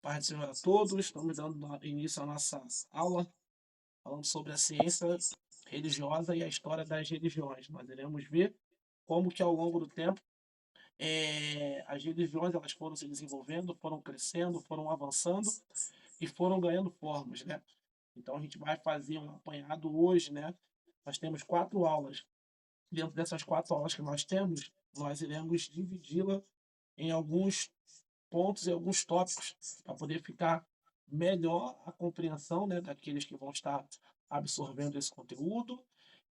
Paz do Senhor a todos. Estamos dando início à nossa aula, falando sobre a ciência religiosa e a história das religiões. Nós iremos ver como que ao longo do tempo as religiões elas foram se desenvolvendo, foram crescendo, foram avançando e foram ganhando formas, né? Então a gente vai fazer um apanhado hoje, né? Nós temos 4 aulas. Dentro dessas 4 aulas que nós temos, nós iremos dividi-la em alguns pontos e alguns tópicos para poder ficar melhor a compreensão, né, daqueles que vão estar absorvendo esse conteúdo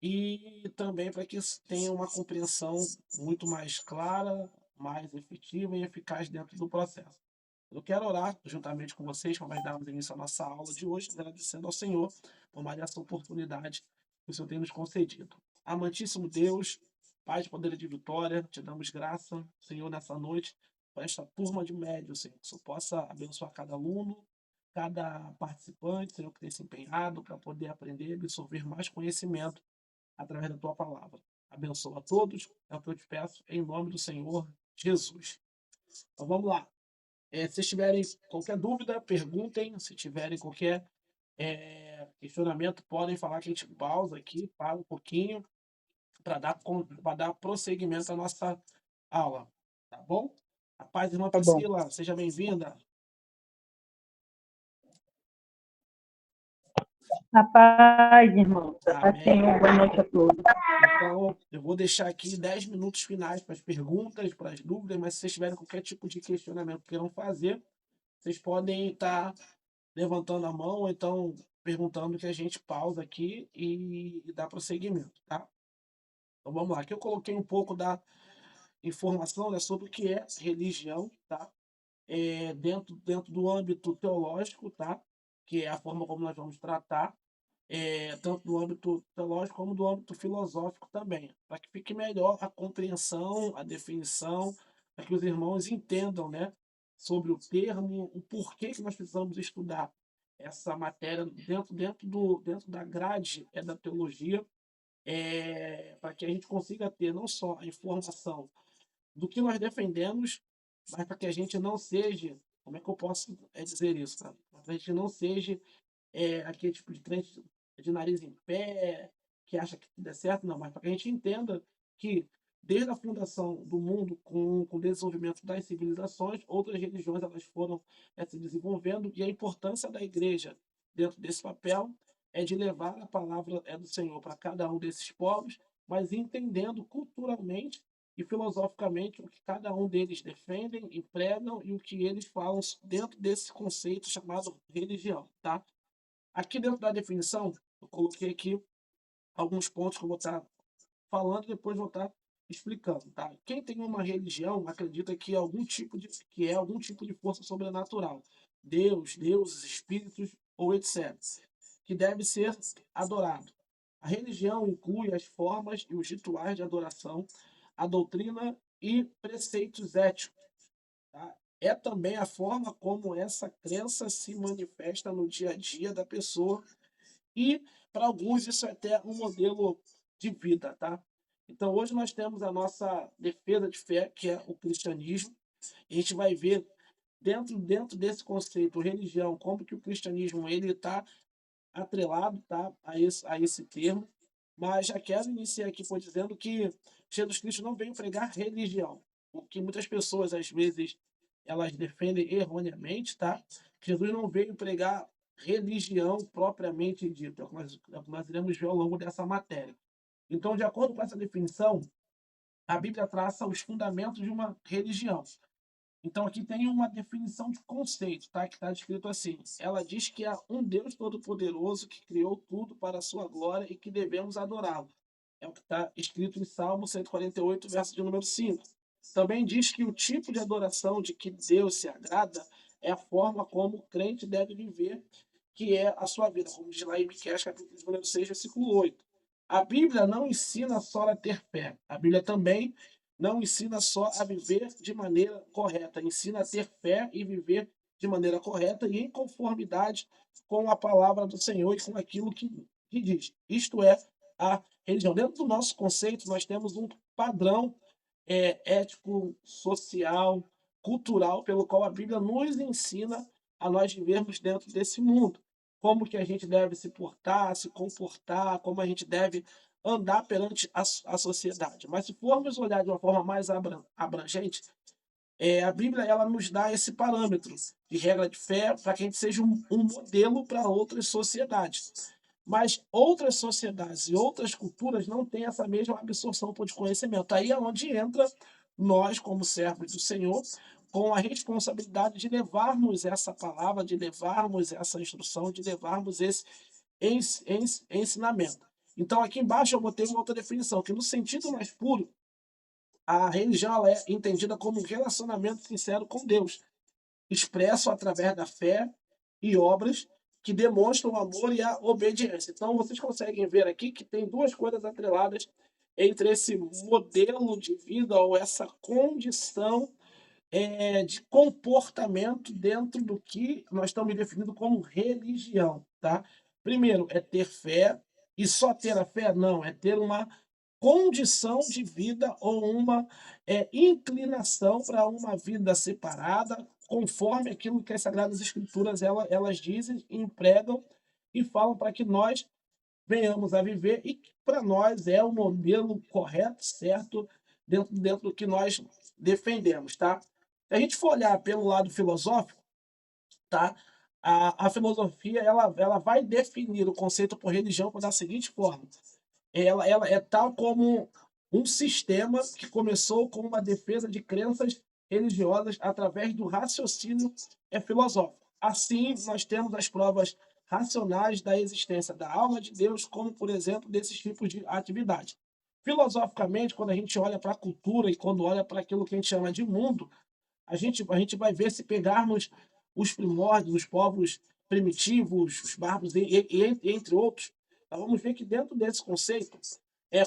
e também para que tenham uma compreensão muito mais clara, mais efetiva e eficaz dentro do processo. Eu quero orar juntamente com vocês, para nós darmos início à nossa aula de hoje, agradecendo ao Senhor por mais essa oportunidade que o Senhor tem nos concedido. Amantíssimo Deus, Pai de poder e de vitória, te damos graça, Senhor, nessa noite, para esta turma de médios, Senhor, que o Senhor possa abençoar cada aluno, cada participante, Senhor, que tem se empenhado para poder aprender e absorver mais conhecimento através da tua palavra. Abençoa a todos, é o que eu te peço, em nome do Senhor Jesus. Então vamos lá. Se vocês tiverem qualquer dúvida, perguntem. Se tiverem qualquer questionamento, podem falar que a gente pausa aqui, para um pouquinho, para dar prosseguimento à nossa aula. Tá bom? A paz, irmã Tá bom. Priscila, seja bem-vinda. Na paz, irmão. Amém. Senhor, boa noite a todos. Então, eu vou deixar aqui 10 minutos finais para as perguntas, para as dúvidas, mas se vocês tiverem qualquer tipo de questionamento que queiram fazer, vocês podem estar levantando a mão ou então perguntando que a gente pausa aqui e dá prosseguimento, tá? Então vamos lá. Aqui eu coloquei um pouco da informação, né, sobre o que é religião, tá? Dentro do âmbito teológico, tá? Que é a forma como nós vamos tratar, tanto do âmbito teológico como do âmbito filosófico também, para que fique melhor a compreensão, a definição, para que os irmãos entendam, né, sobre o termo, o porquê que nós precisamos estudar essa matéria dentro da grade da teologia, para que a gente consiga ter não só a informação do que nós defendemos, mas para que a gente não seja, como é que eu posso dizer isso, para que a gente não seja aquele tipo de crente de nariz em pé, que acha que tudo é certo, não, mas para que a gente entenda que desde a fundação do mundo, com o desenvolvimento das civilizações, outras religiões elas foram se desenvolvendo e a importância da igreja dentro desse papel é de levar a palavra do Senhor para cada um desses povos, mas entendendo culturalmente e filosoficamente o que cada um deles defendem e pregam e o que eles falam dentro desse conceito chamado religião, tá? Aqui dentro da definição, eu coloquei aqui alguns pontos que eu vou estar falando e depois vou estar explicando, tá? Quem tem uma religião acredita que é algum tipo de força sobrenatural, Deus, deuses, espíritos ou etc, que deve ser adorado. A religião inclui as formas e os rituais de adoração, a doutrina e preceitos éticos, tá? É também a forma como essa crença se manifesta no dia a dia da pessoa e, para alguns, isso é até um modelo de vida, tá? Então, hoje nós temos a nossa defesa de fé, que é o cristianismo. E a gente vai ver, dentro desse conceito, religião, como que o cristianismo ele está atrelado, tá, a esse termo. Mas já quero iniciar aqui por dizendo que Jesus Cristo não veio pregar religião, o que muitas pessoas, às vezes, elas defendem erroneamente, tá? Jesus não veio pregar religião propriamente dita, é o que nós iremos ver ao longo dessa matéria. Então, de acordo com essa definição, a Bíblia traça os fundamentos de uma religião. Então, aqui tem uma definição de conceito, tá? Que está escrito assim: ela diz que há um Deus Todo-Poderoso que criou tudo para a sua glória e que devemos adorá-lo. É o que está escrito em Salmo 148, verso de número 5. Também diz que o tipo de adoração de que Deus se agrada é a forma como o crente deve viver, que é a sua vida, como diz lá em Miqueias, capítulo número 6, versículo 8. A Bíblia não ensina só a ter fé, a Bíblia também não ensina só a viver de maneira correta, ensina a ter fé e viver de maneira correta e em conformidade com a palavra do Senhor e com aquilo que diz. Isto é a religião. Dentro do nosso conceito, nós temos um padrão ético, social, cultural, pelo qual a Bíblia nos ensina a nós vivermos dentro desse mundo. Como que a gente deve se portar, se comportar, como a gente deve andar perante a sociedade. Mas se formos olhar de uma forma mais abrangente, a Bíblia ela nos dá esse parâmetro de regra de fé para que a gente seja um modelo para outras sociedades. Mas outras sociedades e outras culturas não têm essa mesma absorção de conhecimento. Aí é onde entra nós, como servos do Senhor, com a responsabilidade de levarmos essa palavra, de levarmos essa instrução, de levarmos esse ensinamento. Então, aqui embaixo eu botei uma outra definição, que no sentido mais puro, a religião ela é entendida como um relacionamento sincero com Deus, expresso através da fé e obras que demonstram o amor e a obediência. Então, vocês conseguem ver aqui que tem duas coisas atreladas entre esse modelo de vida ou essa condição de comportamento dentro do que nós estamos definindo como religião, tá? Primeiro, é ter fé, e só ter a fé? Não, é ter uma condição de vida ou uma inclinação para uma vida separada, conforme aquilo que as Sagradas Escrituras elas dizem, empregam e falam para que nós venhamos a viver e que para nós é o modelo correto, certo, dentro do que nós defendemos, tá? Se a gente for olhar pelo lado filosófico, tá? A filosofia ela vai definir o conceito por religião da seguinte forma: ela é tal como um sistema que começou com uma defesa de crenças religiosas através do raciocínio filosófico. Assim, nós temos as provas racionais da existência da alma de Deus, como, por exemplo, desses tipos de atividade. Filosoficamente, quando a gente olha para a cultura e quando olha para aquilo que a gente chama de mundo, a gente vai ver, se pegarmos os primórdios, os povos primitivos, os bárbaros, entre outros, nós vamos ver que dentro desse conceito,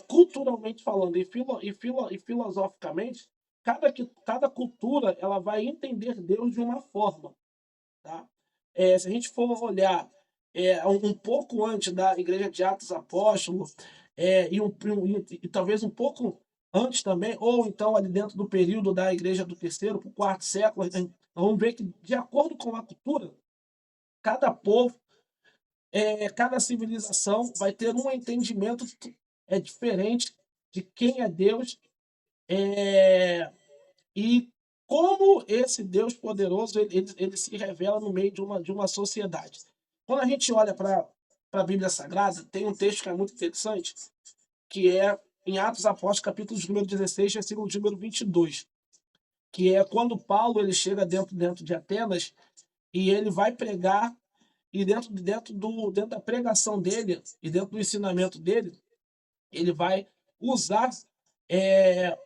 culturalmente falando e filosoficamente, cada cultura ela vai entender Deus de uma forma. Tá? Se a gente for olhar um pouco antes da Igreja de Atos Apóstolos, e talvez um pouco antes também, ou então ali dentro do período da Igreja do terceiro para o quarto século, nós vamos ver que, de acordo com a cultura, cada povo, cada civilização vai ter um entendimento diferente de quem é Deus e como esse Deus poderoso ele se revela no meio de uma sociedade. Quando a gente olha para a Bíblia Sagrada, tem um texto que é muito interessante, que é em Atos Apóstolos, capítulo de número 16, versículo de número 22, que é quando Paulo ele chega dentro de Atenas e ele vai pregar, e dentro da pregação dele e dentro do ensinamento dele, ele vai usar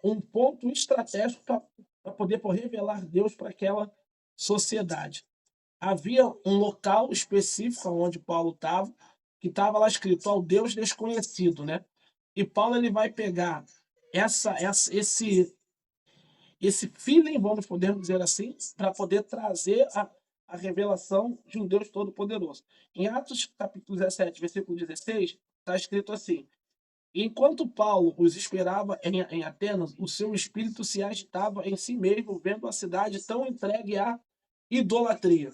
um ponto estratégico para poder revelar Deus para aquela sociedade. Havia um local específico onde Paulo estava, que estava lá escrito ao Deus desconhecido, né? E Paulo ele vai pegar esse feeling, podemos dizer assim, para poder trazer a revelação de um Deus Todo-Poderoso. Em Atos capítulo 17, versículo 16, está escrito assim: enquanto Paulo os esperava em Atenas, o seu espírito se agitava em si mesmo, vendo a cidade tão entregue à idolatria.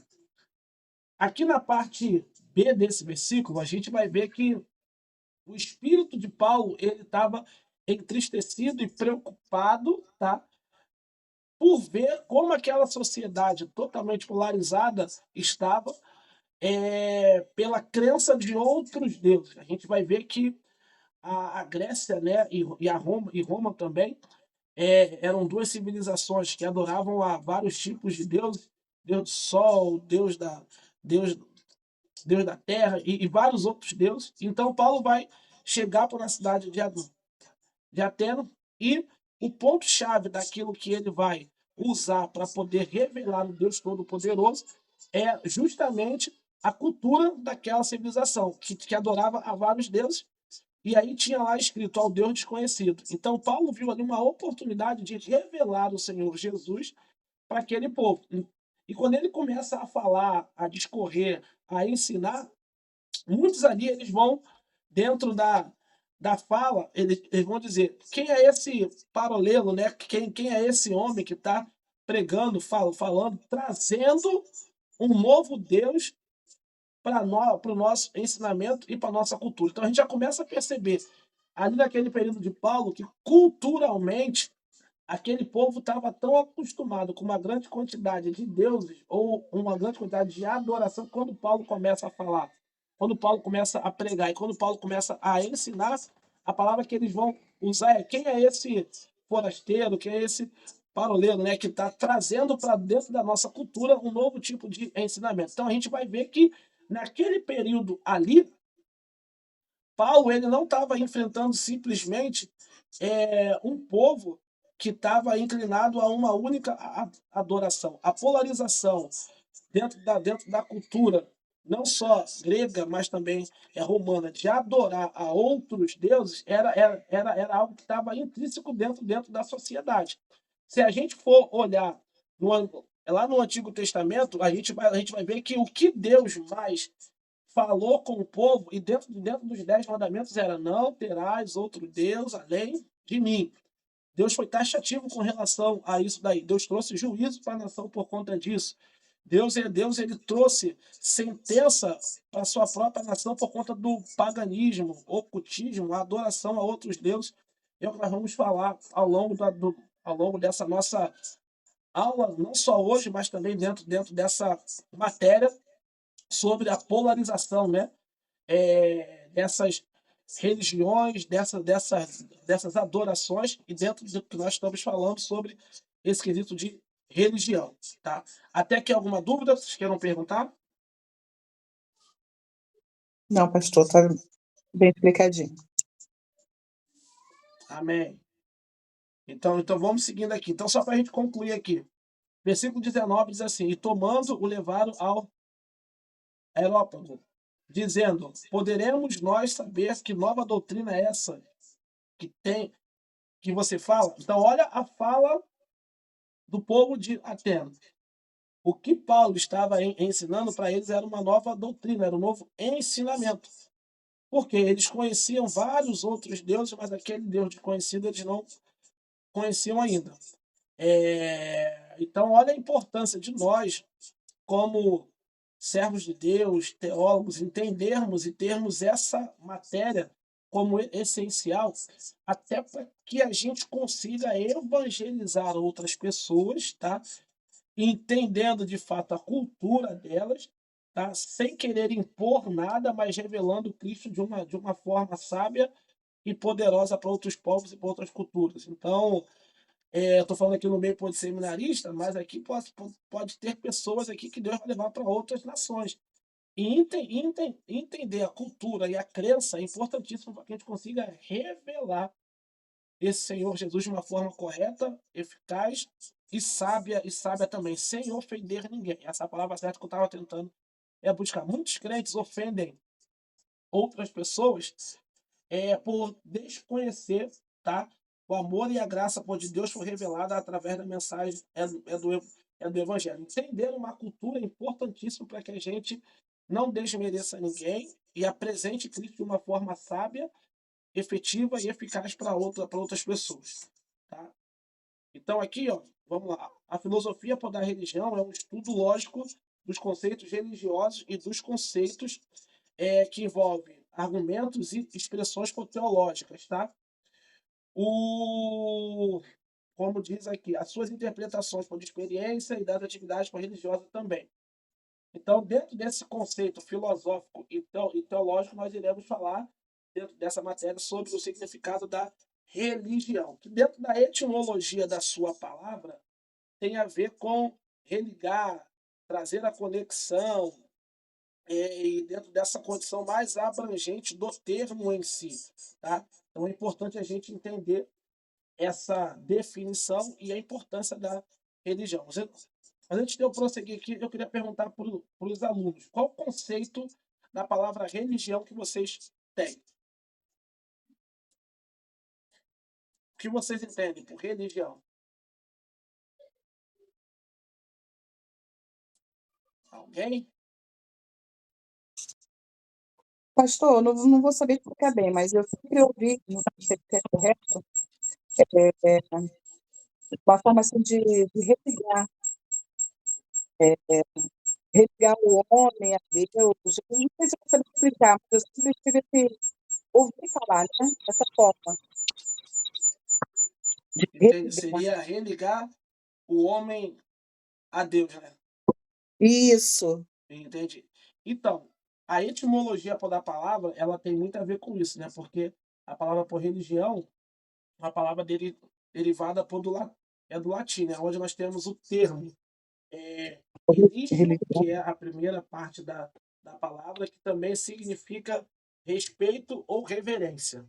Aqui na parte B desse versículo, a gente vai ver que o espírito de Paulo ele estava entristecido e preocupado, tá? Por ver como aquela sociedade totalmente polarizada estava pela crença de outros deuses. A gente vai ver que a Grécia, né, e Roma também, eram duas civilizações que adoravam a vários tipos de deuses, Deus do Sol, Deus, Deus da Terra e vários outros deuses. Então Paulo vai chegar para a cidade de Atenas e o ponto-chave daquilo que ele vai usar para poder revelar o Deus Todo-Poderoso é justamente a cultura daquela civilização, que adorava a vários deuses, e aí tinha lá escrito ao Deus desconhecido. Então Paulo viu ali uma oportunidade de revelar o Senhor Jesus para aquele povo. E quando ele começa a falar, a discorrer, a ensinar, muitos ali eles vão, dentro da fala, eles vão dizer: quem é esse paralelo, né? Quem é esse homem que está pregando, falando, trazendo um novo Deus para o nosso ensinamento e para a nossa cultura. Então a gente já começa a perceber, ali naquele período de Paulo, que culturalmente aquele povo estava tão acostumado com uma grande quantidade de deuses ou uma grande quantidade de adoração quando Paulo começa a falar, quando Paulo começa a pregar e quando Paulo começa a ensinar, a palavra que eles vão usar é quem é esse forasteiro, quem é esse paroleiro, né, que está trazendo para dentro da nossa cultura um novo tipo de ensinamento. Então a gente vai ver que naquele período ali, Paulo ele não estava enfrentando simplesmente um povo que estava inclinado a uma única adoração. A polarização dentro da cultura, não só grega, mas também romana, de adorar a outros deuses, era algo que estava intrínseco dentro da sociedade. Se a gente for olhar lá no Antigo Testamento, a gente vai ver que o que Deus mais falou com o povo, e dentro dos 10 mandamentos era: não terás outro Deus além de mim. Deus foi taxativo com relação a isso daí. Deus trouxe juízo para a nação por conta disso. Deus, ele trouxe sentença para a sua própria nação por conta do paganismo, ocultismo, a adoração a outros deuses. É o que nós vamos falar ao longo dessa nossa aula, não só hoje, mas também dentro dessa matéria sobre a polarização, né? Dessas religiões, dessas adorações, e dentro do que nós estamos falando sobre esse quesito de religião. Tá? Até aqui alguma dúvida? Vocês queiram perguntar? Não, pastor, está bem explicadinho. Amém. Então vamos seguindo aqui. Então, só para a gente concluir aqui. Versículo 19 diz assim: e tomando, o levaram ao Areópago, dizendo: poderemos nós saber que nova doutrina é essa que você fala? Então, olha a fala do povo de Atenas. O que Paulo estava ensinando para eles era uma nova doutrina, era um novo ensinamento. Porque eles conheciam vários outros deuses, mas aquele Deus desconhecido eles não conheciam ainda. Então, olha a importância de nós, como servos de Deus, teólogos, entendermos e termos essa matéria como essencial, até para que a gente consiga evangelizar outras pessoas, tá? Entendendo de fato a cultura delas, tá? Sem querer impor nada, mas revelando Cristo de uma forma sábia e poderosa para outros povos e para outras culturas. Então, estou falando aqui no meio pode ser seminarista, mas aqui pode ter pessoas aqui que Deus vai levar para outras nações. E entender a cultura e a crença é importantíssimo para que a gente consiga revelar esse Senhor Jesus de uma forma correta, eficaz e sábia também, sem ofender ninguém. Essa palavra certa que eu estava tentando buscar. Muitos crentes ofendem outras pessoas por desconhecer, tá? O amor e a graça de Deus foi revelada através da mensagem do Evangelho. Entender uma cultura é importantíssimo para que a gente não desmereça ninguém e apresente Cristo de uma forma sábia, efetiva e eficaz para outras pessoas. Tá? Então aqui, ó, vamos lá. A filosofia da religião é um estudo lógico dos conceitos religiosos e dos conceitos que envolvem argumentos e expressões teológicas, tá? Como diz aqui, as suas interpretações de experiência e das atividades religiosas também. Então, dentro desse conceito filosófico e teológico, nós iremos falar, dentro dessa matéria, sobre o significado da religião, que dentro da etimologia da sua palavra tem a ver com religar, trazer a conexão, e dentro dessa condição mais abrangente do termo em si. Tá? Então é importante a gente entender essa definição e a importância da religião. Antes de eu prosseguir aqui, eu queria perguntar para os alunos, qual o conceito da palavra religião que vocês têm? O que vocês entendem por religião? Alguém? Pastor, eu não vou saber explicar bem, mas eu sempre ouvi, não sei se é correto, é, uma forma assim de religar religar o homem a Deus. Eu não sei se você vai explicar, mas eu sempre tive ouvi falar, né? Dessa forma, de Entende? religar. Seria religar o homem a Deus, né? Isso. Entende? Então, a etimologia da palavra, ela tem muito a ver com isso, né? Porque a palavra por religião, uma palavra derivada do latim, né? Onde nós temos o termo religio, Religião. que é a primeira parte da palavra, que também significa respeito ou reverência.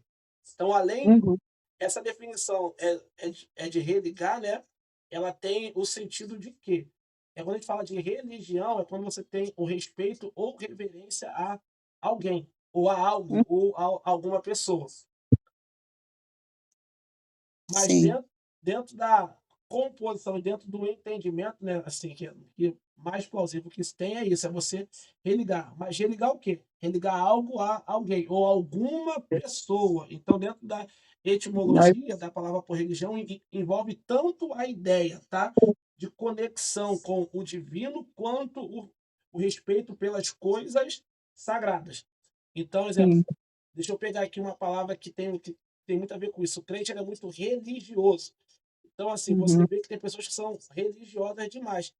Então, além Uhum. essa definição de religar, né? Ela tem o sentido de quê? Quando a gente fala de religião, é quando você tem o respeito ou reverência a alguém, ou a algo, Uhum. ou a alguma pessoa. Mas Sim. dentro da composição, dentro do entendimento, né, assim, que mais plausível que isso tem é isso, é você religar. Mas religar o quê? Religar algo a alguém, ou alguma pessoa. Então, dentro da Nós, etimologia da palavra por religião, envolve tanto a ideia, tá? De conexão com o divino, quanto o respeito pelas coisas sagradas. Então, exemplo, sim. deixa eu pegar aqui uma palavra que tem muito a ver com isso. O crente ele é muito religioso. Então, assim, você Uhum. vê que tem pessoas que são religiosas demais.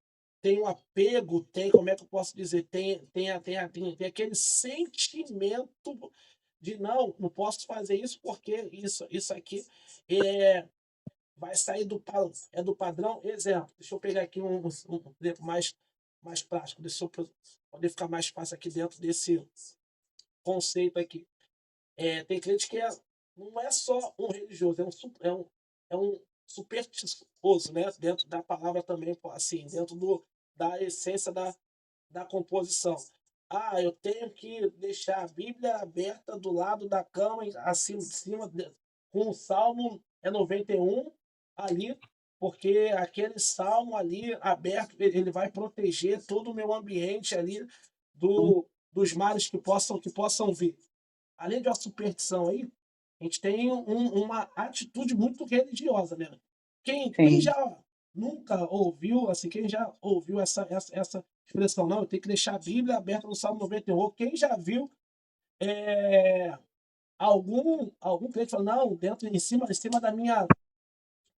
Tem um apego, tem, como é que eu posso dizer? Tem aquele sentimento de não posso fazer isso porque isso aqui é, vai sair do padrão. Exemplo, deixa eu pegar aqui um exemplo mais prático, deixa eu poder ficar mais fácil aqui dentro desse conceito aqui. Tem crente que não é só um religioso, é um supersticioso, né? Dentro da palavra também, assim, dentro da essência da composição. Ah, eu tenho que deixar a Bíblia aberta do lado da cama, acima de cima, com o Salmo 91 ali, porque aquele salmo ali aberto, ele vai proteger todo o meu ambiente ali dos males que possam vir. Além de uma superstição aí, a gente tem uma atitude muito religiosa, né? Quem Sim. já nunca ouviu, assim, quem já ouviu essa expressão, não, eu tenho que deixar a Bíblia aberta no Salmo 91, quem já viu é, algum crente falando, não, em cima da minha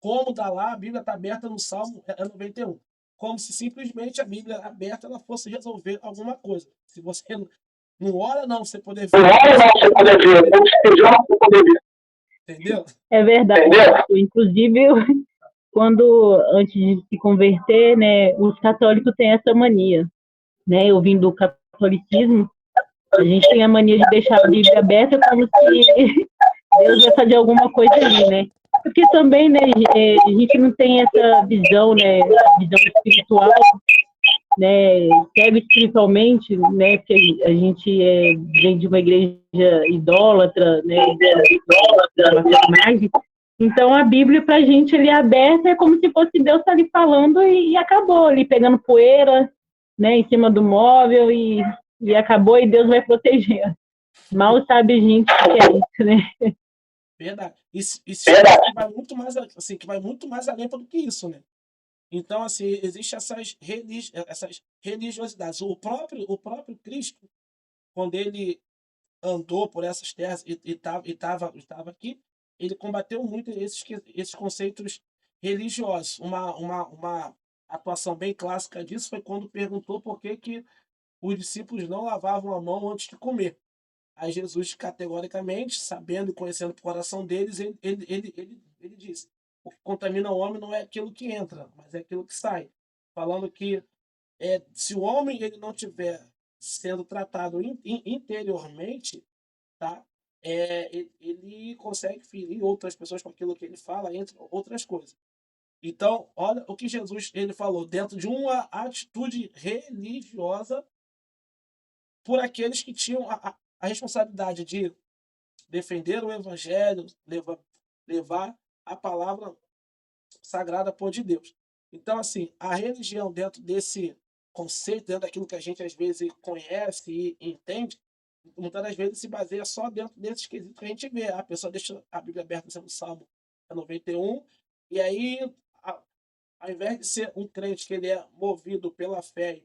cômoda lá, a Bíblia está aberta no Salmo 91. Como se simplesmente a Bíblia aberta ela fosse resolver alguma coisa. Se você não ora, não, você poder ver, como se pediu, não poder ver. Entendeu? É verdade. Inclusive, antes de se converter, né, os católicos têm essa mania, né? Eu vim do catolicismo, a gente tem a mania de deixar a Bíblia aberta como se Deus ia fazer alguma coisa ali, né? Porque também, né, a gente não tem essa visão, né, visão espiritual, né, cego espiritualmente, né, porque a gente vem de uma igreja idólatra, né, idólatra, imagem. Então a Bíblia para a gente ali aberta é como se fosse Deus ali falando e acabou ali pegando poeira, né, em cima do móvel e acabou e Deus vai proteger. Mal sabe a gente que é isso, né? Verdade. E se esquece que vai muito mais, assim, que vai muito mais além do que isso, né? Então, assim, existem essas religiosidades. O próprio Cristo, quando ele andou por essas terras e estava aqui, ele combateu muito esses conceitos religiosos. Uma atuação bem clássica disso foi quando perguntou por que os discípulos não lavavam a mão antes de comer. Aí Jesus, categoricamente, sabendo e conhecendo o coração deles, ele disse: o que contamina o homem não é aquilo que entra, mas é aquilo que sai. Falando que se o homem ele não tiver sendo tratado interiormente, tá? Ele consegue ferir outras pessoas com aquilo que ele fala, entre outras coisas. Então, olha o que Jesus ele falou dentro de uma atitude religiosa por aqueles que tinham a responsabilidade de defender o evangelho, levar a palavra sagrada por de Deus. Então, assim, a religião dentro desse conceito, dentro daquilo que a gente às vezes conhece e entende, muitas das vezes se baseia só dentro desses quesitos que a gente vê. A pessoa deixa a Bíblia aberta no Salmo 91, e aí, ao invés de ser um crente que ele é movido pela fé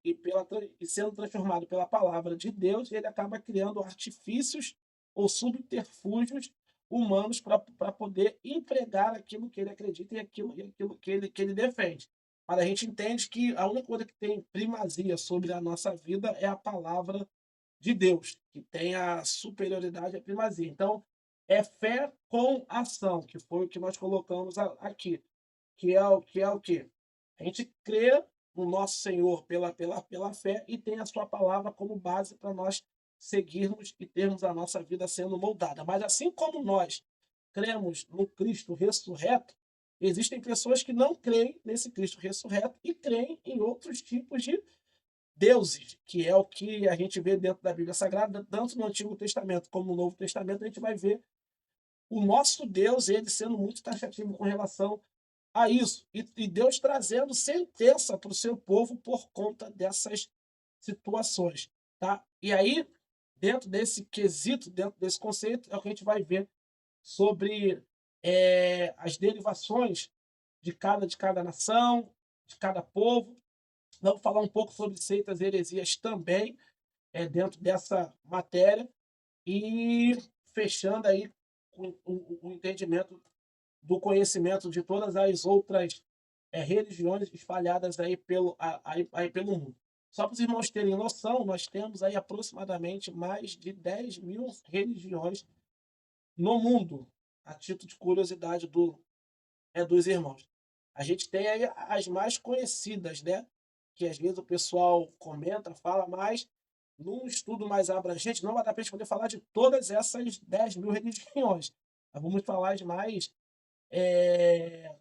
e e sendo transformado pela palavra de Deus, ele acaba criando artifícios ou subterfúgios humanos para poder empregar aquilo que ele acredita e aquilo que ele defende. Mas a gente entende que a única coisa que tem primazia sobre a nossa vida é a palavra de Deus, que tem a superioridade e a primazia. Então, é fé com ação, que foi o que nós colocamos aqui, que é o quê? A gente crê no nosso Senhor pela fé e tem a sua palavra como base para nós seguirmos e termos a nossa vida sendo moldada. Mas assim como nós cremos no Cristo ressurreto, existem pessoas que não creem nesse Cristo ressurreto e creem em outros tipos de deuses, que é o que a gente vê dentro da Bíblia Sagrada, tanto no Antigo Testamento como no Novo Testamento, a gente vai ver o nosso Deus, ele sendo muito taxativo com relação a isso. E Deus trazendo sentença para o seu povo por conta dessas situações. Tá? E aí, dentro desse quesito, dentro desse conceito, é o que a gente vai ver sobre as derivações de cada nação, de cada povo. Vamos falar um pouco sobre seitas e heresias também, dentro dessa matéria, e fechando aí com o entendimento do conhecimento de todas as outras religiões espalhadas aí pelo mundo. Só para os irmãos terem noção, nós temos aí aproximadamente mais de 10.000 religiões no mundo, a título de curiosidade dos irmãos. A gente tem aí as mais conhecidas, né? Que às vezes o pessoal comenta, fala, mas num estudo mais abrangente, não vai dar para a gente poder falar de todas essas 10.000 religiões. Nós vamos falar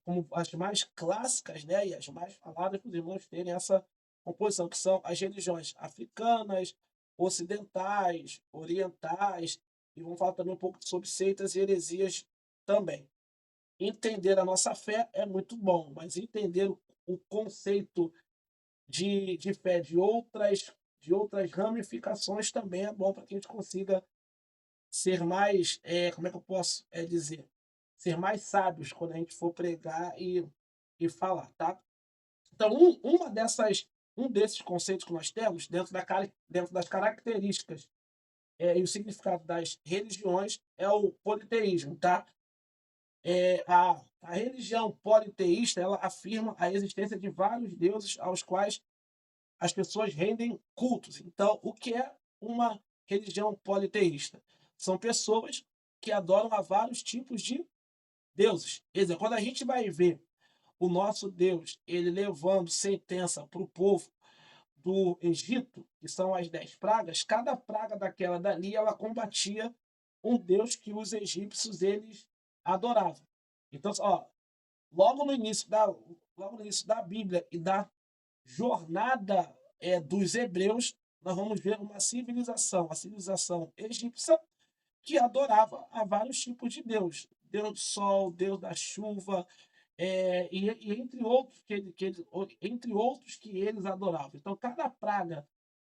como as mais clássicas, né? E as mais faladas para os irmãos terem essa composição, que são as religiões africanas, ocidentais, orientais, e vamos falar também um pouco sobre seitas e heresias também. Entender a nossa fé é muito bom, mas entender o conceito de fé de outras ramificações também é bom para que a gente consiga ser mais, como é que eu posso dizer? Ser mais sábios quando a gente for pregar e falar, tá? Então, um desses conceitos que nós temos dentro das características e o significado das religiões é o politeísmo, tá? A religião politeísta, ela afirma a existência de vários deuses aos quais as pessoas rendem cultos. Então, o que é uma religião politeísta? São pessoas que adoram a vários tipos de deuses. Quer dizer, quando a gente vai ver o nosso Deus, ele levando sentença para o povo do Egito, que são as 10 pragas, cada praga daquela dali, ela combatia um Deus que os egípcios, eles adoravam. Então, ó, logo no início da Bíblia e da jornada dos hebreus, nós vamos ver uma civilização, a civilização egípcia, que adorava a vários tipos de Deus. Deus do sol, Deus da chuva, e entre outros que eles adoravam. Então, cada praga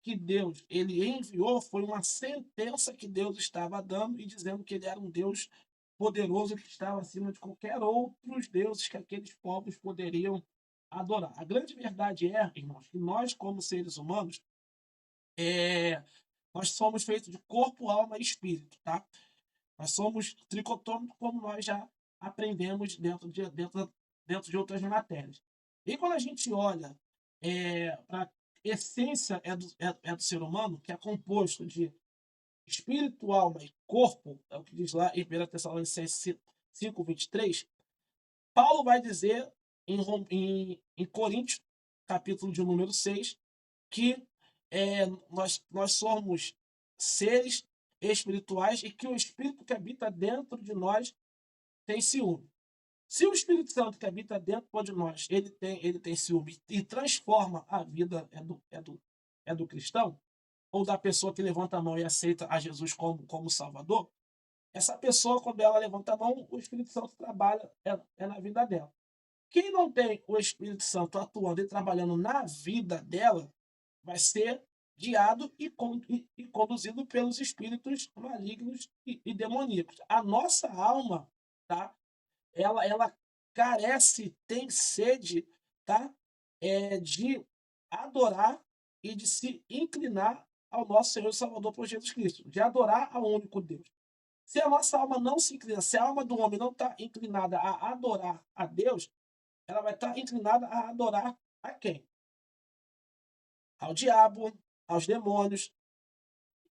que Deus ele enviou foi uma sentença que Deus estava dando e dizendo que ele era um Deus poderoso que estava acima de qualquer outros deuses que aqueles povos poderiam adorar. A grande verdade é, irmãos, que nós, como seres humanos, nós somos feitos de corpo, alma e espírito, tá? Nós somos tricotômicos, como nós já aprendemos dentro de outras matérias. E quando a gente olha para a essência do ser humano, que é composto de espírito, alma e corpo, é o que diz lá em 1 Tessalonicenses 5:23, Paulo vai dizer em Coríntios, capítulo de número 6, que nós somos seres espirituais e que o Espírito que habita dentro de nós tem ciúme. Se o Espírito Santo que habita dentro de nós, ele tem ciúme e transforma a vida do cristão, ou da pessoa que levanta a mão e aceita a Jesus como Salvador, essa pessoa, quando ela levanta a mão, o Espírito Santo trabalha na vida dela. Quem não tem o Espírito Santo atuando e trabalhando na vida dela, vai ser guiado e conduzido pelos espíritos malignos e demoníacos. A nossa alma, tá? Ela carece, tem sede, tá? De adorar e de se inclinar ao nosso Senhor e Salvador por Jesus Cristo, de adorar ao único Deus. Se a nossa alma não se inclina, se a alma do homem não está inclinada a adorar a Deus, ela vai estar inclinada a adorar a quem? Ao diabo, aos demônios.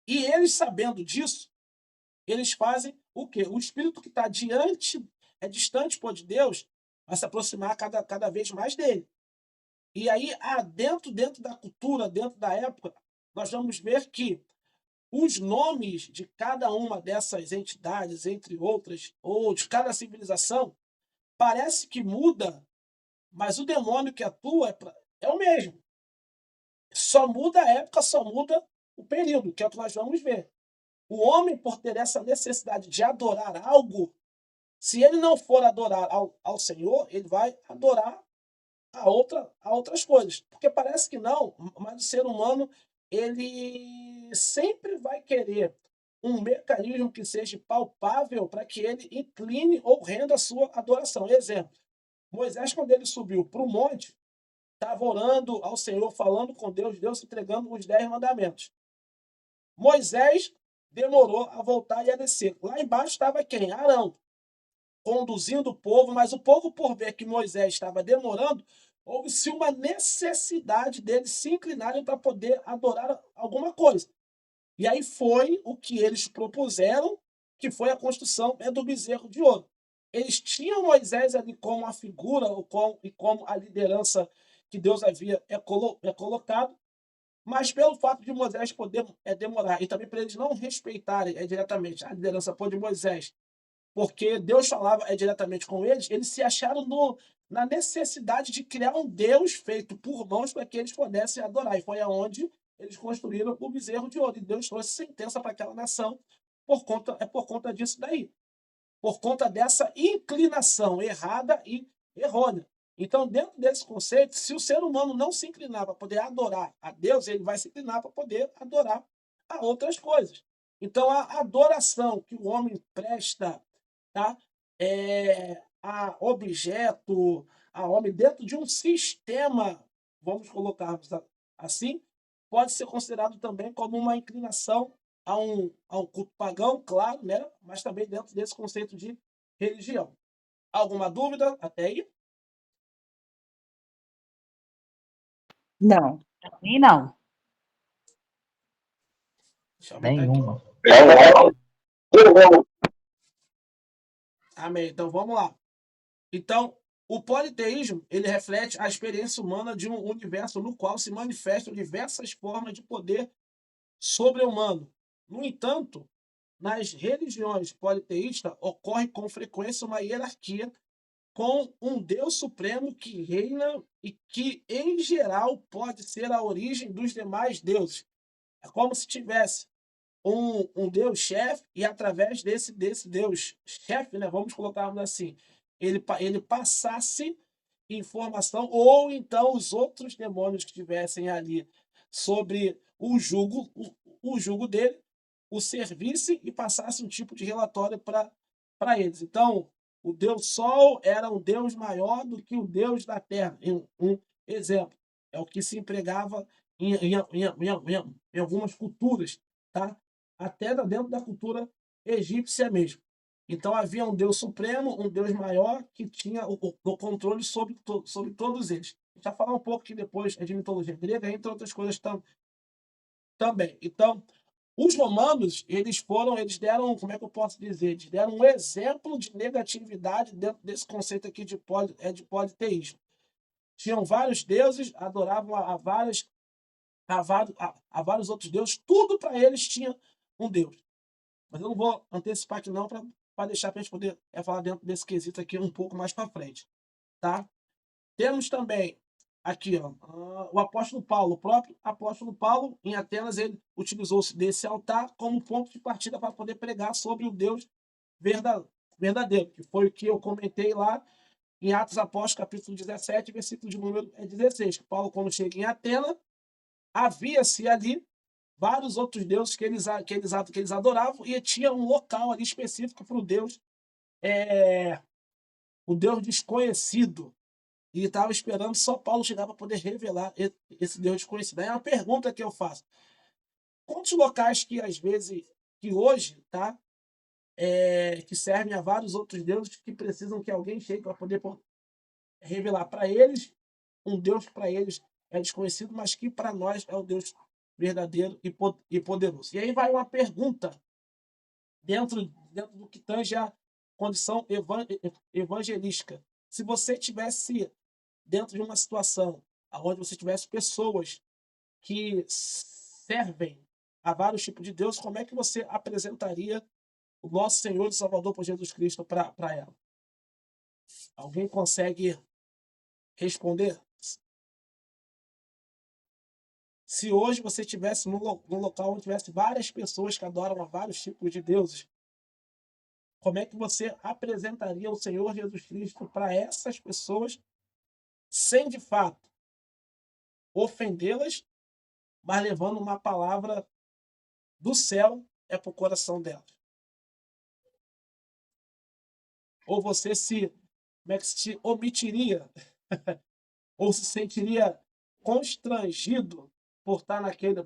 E eles, sabendo disso, eles fazem o quê? O espírito que está distante de Deus, vai se aproximar cada vez mais dele. E aí, dentro da cultura, dentro da época, nós vamos ver que os nomes de cada uma dessas entidades, entre outras, ou de cada civilização, parece que muda, mas o demônio que atua é o mesmo. Só muda a época, só muda o período, que é o que nós vamos ver. O homem, por ter essa necessidade de adorar algo, se ele não for adorar ao Senhor, ele vai adorar a outras coisas. Porque parece que não, mas o ser humano, ele sempre vai querer um mecanismo que seja palpável para que ele incline ou renda a sua adoração. Exemplo, Moisés, quando ele subiu para o monte, estava orando ao Senhor, falando com Deus, Deus entregando os 10 mandamentos. Moisés demorou a voltar e a descer. Lá embaixo estava quem? Arão, conduzindo o povo, mas o povo, por ver que Moisés estava demorando, houve-se uma necessidade deles se inclinarem para poder adorar alguma coisa. E aí foi o que eles propuseram, que foi a construção do bezerro de ouro. Eles tinham Moisés ali como a figura e como a liderança que Deus havia colocado, mas pelo fato de Moisés poder demorar, e também para eles não respeitarem diretamente a liderança de Moisés, porque Deus falava diretamente com eles se acharam na necessidade de criar um Deus feito por mãos para que eles pudessem adorar. E foi aonde eles construíram o bezerro de ouro. E Deus trouxe sentença para aquela nação por conta disso daí. Por conta dessa inclinação errada e errônea. Então, dentro desse conceito, se o ser humano não se inclinar para poder adorar a Deus, ele vai se inclinar para poder adorar a outras coisas. Então, a adoração que o homem presta, tá? A objeto, a homem, dentro de um sistema, vamos colocar assim, pode ser considerado também como uma inclinação a um culto pagão, claro, né? Mas também dentro desse conceito de religião. Alguma dúvida até aí? Não. Também não. Deixa eu aumentar aqui. Nenhuma. Amém. Então vamos lá. Então, o politeísmo, ele reflete a experiência humana de um universo no qual se manifestam diversas formas de poder sobre-humano. No entanto, nas religiões politeístas ocorre com frequência uma hierarquia com um Deus supremo que reina e que, em geral, pode ser a origem dos demais deuses. É como se tivesse um Deus chefe e, através desse Deus chefe, né, vamos colocarmos assim, ele passasse informação, ou então os outros demônios que estivessem ali sobre o jugo dele, o servisse e passasse um tipo de relatório para eles. Então, o Deus Sol era um Deus maior do que o Deus da Terra. Um exemplo. É o que se empregava em algumas culturas, tá? Até dentro da cultura egípcia mesmo. Então havia um Deus supremo, um Deus maior, que tinha o controle sobre todos eles. A gente vai falar um pouco aqui depois de mitologia grega, entre outras coisas também. Então, os romanos, eles deram, como é que eu posso dizer? Eles deram um exemplo de negatividade dentro desse conceito aqui de politeísmo. Tinham vários deuses, adoravam a vários outros deuses, tudo para eles tinha um Deus. Mas eu não vou antecipar aqui não, para deixar para a gente poder falar dentro desse quesito aqui um pouco mais para frente. Tá? Temos também aqui, ó, o apóstolo Paulo, o próprio apóstolo Paulo, em Atenas, ele utilizou-se desse altar como ponto de partida para poder pregar sobre o Deus verdadeiro, que foi o que eu comentei lá em Atos Apóstolos, capítulo 17, versículo de número 16, que Paulo, quando chega em Atenas, havia-se ali vários outros deuses que eles adoravam, e tinha um local ali específico para o Deus desconhecido. e estava esperando só Paulo chegar para poder revelar esse Deus desconhecido. Aí é uma pergunta que eu faço: quantos locais que às vezes, que hoje, tá? Que servem a vários outros deuses que precisam que alguém chegue para poder revelar para eles um Deus que para eles é desconhecido, mas que para nós é o Deus verdadeiro e poderoso. E aí vai uma pergunta dentro do que tange a condição evangelística. Se você tivesse dentro de uma situação onde você tivesse pessoas que servem a vários tipos de Deus, como é que você apresentaria o nosso Senhor e Salvador por Jesus Cristo para ela? Alguém consegue responder? Se hoje você estivesse num local onde tivesse várias pessoas que adoram a vários tipos de deuses, como é que você apresentaria o Senhor Jesus Cristo para essas pessoas sem, de fato, ofendê-las, mas levando uma palavra do céu para o coração delas? Ou você se omitiria ou se sentiria constrangido por estar naquele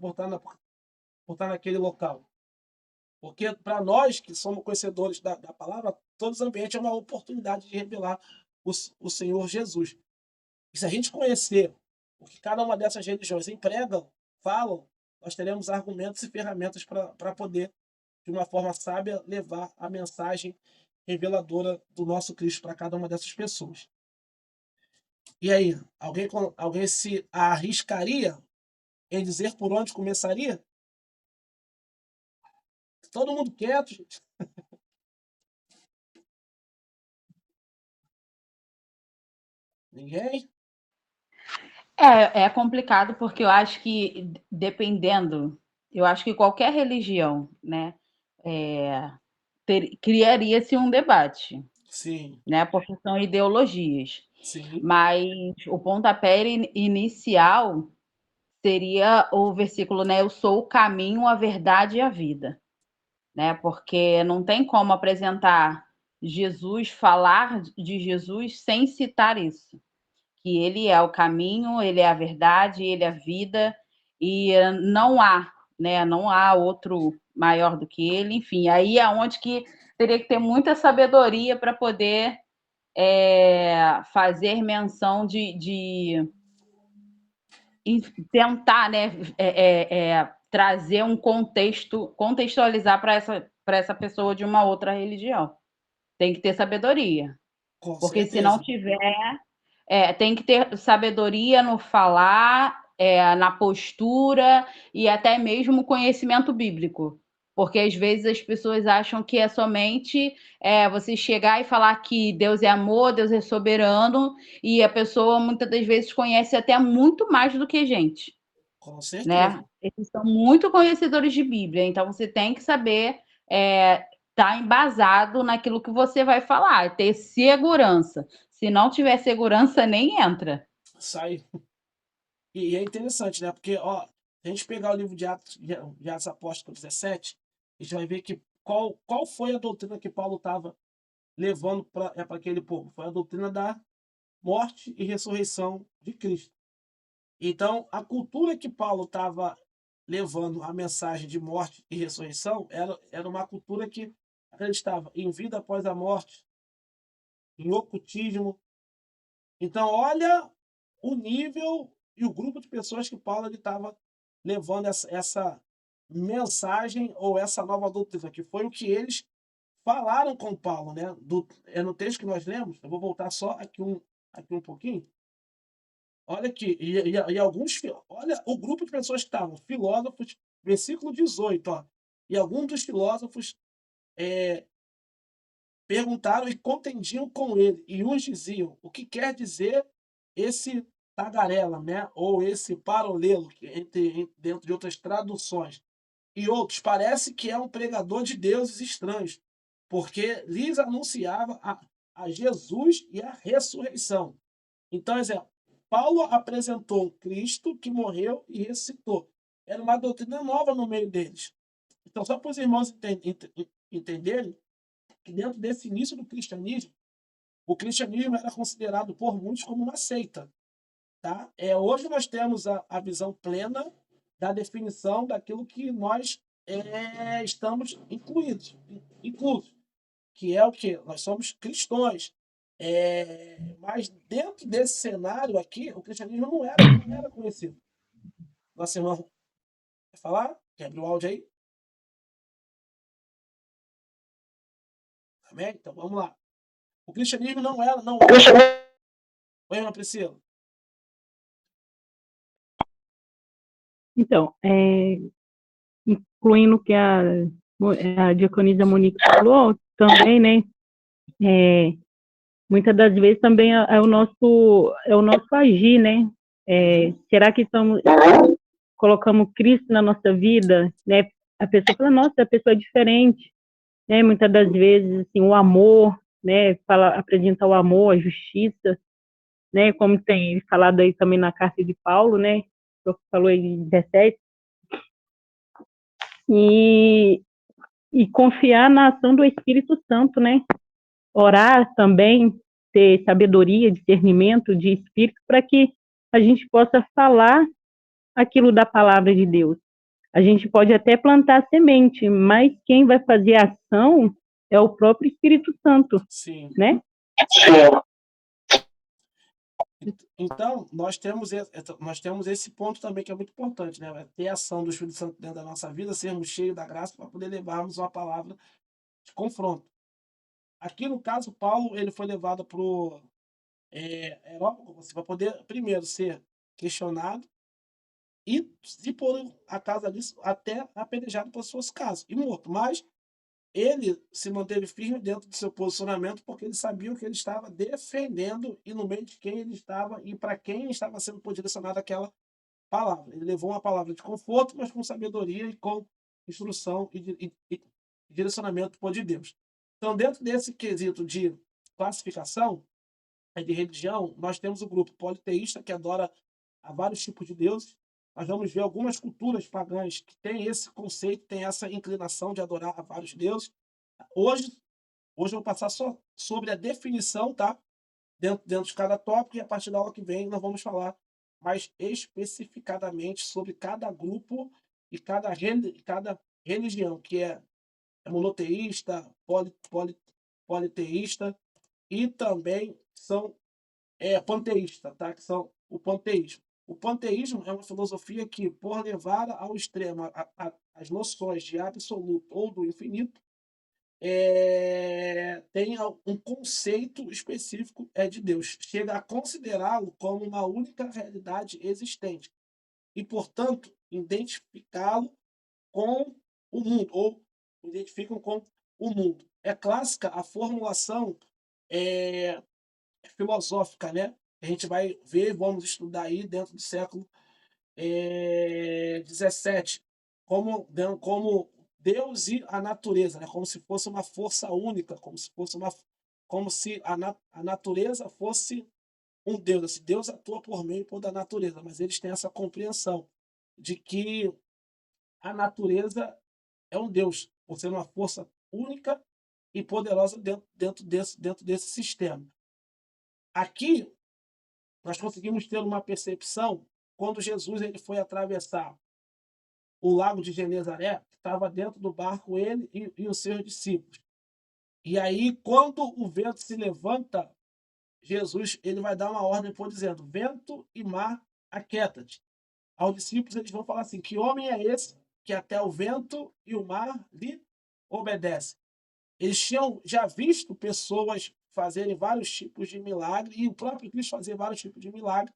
local? Porque para nós que somos conhecedores da palavra, todos os ambientes é uma oportunidade de revelar o Senhor Jesus. E se a gente conhecer o que cada uma dessas religiões empregam, falam, nós teremos argumentos e ferramentas para poder, de uma forma sábia, levar a mensagem reveladora do nosso Cristo para cada uma dessas pessoas. E aí, alguém se arriscaria em dizer por onde começaria? Todo mundo quieto, gente. Ninguém? É complicado porque eu acho que, dependendo, eu acho que qualquer religião, né, criaria-se um debate, Sim, né, porque são ideologias. sim, Mas o pontapé inicial seria o versículo, né, eu sou o caminho, a verdade e a vida, né, porque não tem como apresentar Jesus, falar de Jesus sem citar isso. Que ele é o caminho, ele é a verdade, ele é a vida, e não há outro maior do que ele, enfim, aí é onde que teria que ter muita sabedoria para poder fazer menção de tentar, né, trazer um contextualizar para essa pessoa de uma outra religião. Tem que ter sabedoria, com porque se não certeza. tiver tem que ter sabedoria no falar, na postura e até mesmo conhecimento bíblico. Porque às vezes as pessoas acham que é somente você chegar e falar que Deus é amor, Deus é soberano, e a pessoa muitas das vezes conhece até muito mais do que a gente, Com certeza. né? Eles são muito conhecedores de Bíblia, então você tem que saber estar embasado naquilo que você vai falar, ter segurança. Se não tiver segurança, nem entra. Sai. E é interessante, né? Porque, ó, se a gente pegar o livro de Atos Apóstolos 17, a gente vai ver que qual foi a doutrina que Paulo estava levando para aquele povo? Foi a doutrina da morte e ressurreição de Cristo. Então, a cultura que Paulo estava levando a mensagem de morte e ressurreição era uma cultura que acreditava em vida após a morte, em ocultismo. Então, olha o nível e o grupo de pessoas que Paulo estava levando essa mensagem ou essa nova doutrina, que foi o que eles falaram com Paulo, né? No texto que nós lemos, eu vou voltar só aqui um pouquinho. Olha aqui, e alguns, olha o grupo de pessoas que estavam, filósofos, versículo 18, ó. E alguns dos filósofos perguntaram e contendiam com ele, e uns diziam: o que quer dizer esse tagarela, né? Ou esse parolelo, dentro de outras traduções. E outros, parece que é um pregador de deuses estranhos, porque lhes anunciava a Jesus e a ressurreição. Então, exemplo, Paulo apresentou um Cristo que morreu e ressuscitou. Era uma doutrina nova no meio deles. Então, só para os irmãos entenderem que dentro desse início do cristianismo, o cristianismo era considerado por muitos como uma seita. Tá? Hoje nós temos a visão plena da definição daquilo que nós estamos inclusos, que é o quê? Nós somos cristãos. Mas dentro desse cenário aqui, o cristianismo não era conhecido. Nossa irmã, quer falar? Quer abrir o áudio aí? Amém? Então vamos lá. O cristianismo não era. Oi, irmã Priscila. Então, incluindo o que a diaconisa Monique falou, também, né, muitas das vezes também é o nosso agir, né? Será que colocamos Cristo na nossa vida, né? A pessoa fala, nossa, a pessoa é diferente, né? Muitas das vezes, assim, o amor, né? Apresenta o amor, a justiça, né? Como tem falado aí também na carta de Paulo, né? Falou aí em 17. E confiar na ação do Espírito Santo, né? Orar também, ter sabedoria, discernimento de espírito, para que a gente possa falar aquilo da palavra de Deus. A gente pode até plantar semente, mas quem vai fazer a ação é o próprio Espírito Santo, Sim. né? Então, nós temos esse ponto também que é muito importante, né? Ter a ação do Espírito Santo dentro da nossa vida, sermos cheios da graça para poder levarmos uma palavra de confronto. Aqui, no caso, Paulo ele foi levado para o Areópago para poder, primeiro, ser questionado e, se por acaso disso, até apedrejado pelas suas casas e morto. Mas ele se manteve firme dentro do seu posicionamento porque ele sabia o que ele estava defendendo e no meio de quem ele estava e para quem estava sendo direcionada aquela palavra. Ele levou uma palavra de conforto, mas com sabedoria e com instrução e direcionamento por de Deus. Então, dentro desse quesito de classificação de religião, nós temos o grupo politeísta, que adora a vários tipos de deuses. Nós vamos ver algumas culturas pagãs que têm esse conceito, têm essa inclinação de adorar a vários deuses. Hoje eu vou passar só sobre a definição, tá? Dentro de cada tópico, e a partir da aula que vem nós vamos falar mais especificadamente sobre cada grupo e cada religião, que é monoteísta, politeísta e também são panteísta, tá? Que são o panteísmo. O panteísmo é uma filosofia que, por levar ao extremo as noções de absoluto ou do infinito, tem um conceito específico de Deus. Chega a considerá-lo como uma única realidade existente e, portanto, identificá-lo com o mundo, ou identificam com o mundo. É clássica a formulação filosófica, né? A gente vai ver, vamos estudar aí dentro do século XVII, como Deus e a natureza, né? Como se fosse uma força única, como se a natureza fosse um Deus. Assim, Deus atua por meio da natureza, mas eles têm essa compreensão de que a natureza é um Deus, por ser uma força única e poderosa dentro desse sistema. Aqui, nós conseguimos ter uma percepção quando Jesus ele foi atravessar o lago de Genezaré, estava dentro do barco ele e os seus discípulos. E aí, quando o vento se levanta, Jesus ele vai dar uma ordem por dizendo: vento e mar, aquieta-te. Aos discípulos eles vão falar assim: que homem é esse que até o vento e o mar lhe obedecem? Eles tinham já visto pessoas fazerem vários tipos de milagre e o próprio Cristo fazer vários tipos de milagre,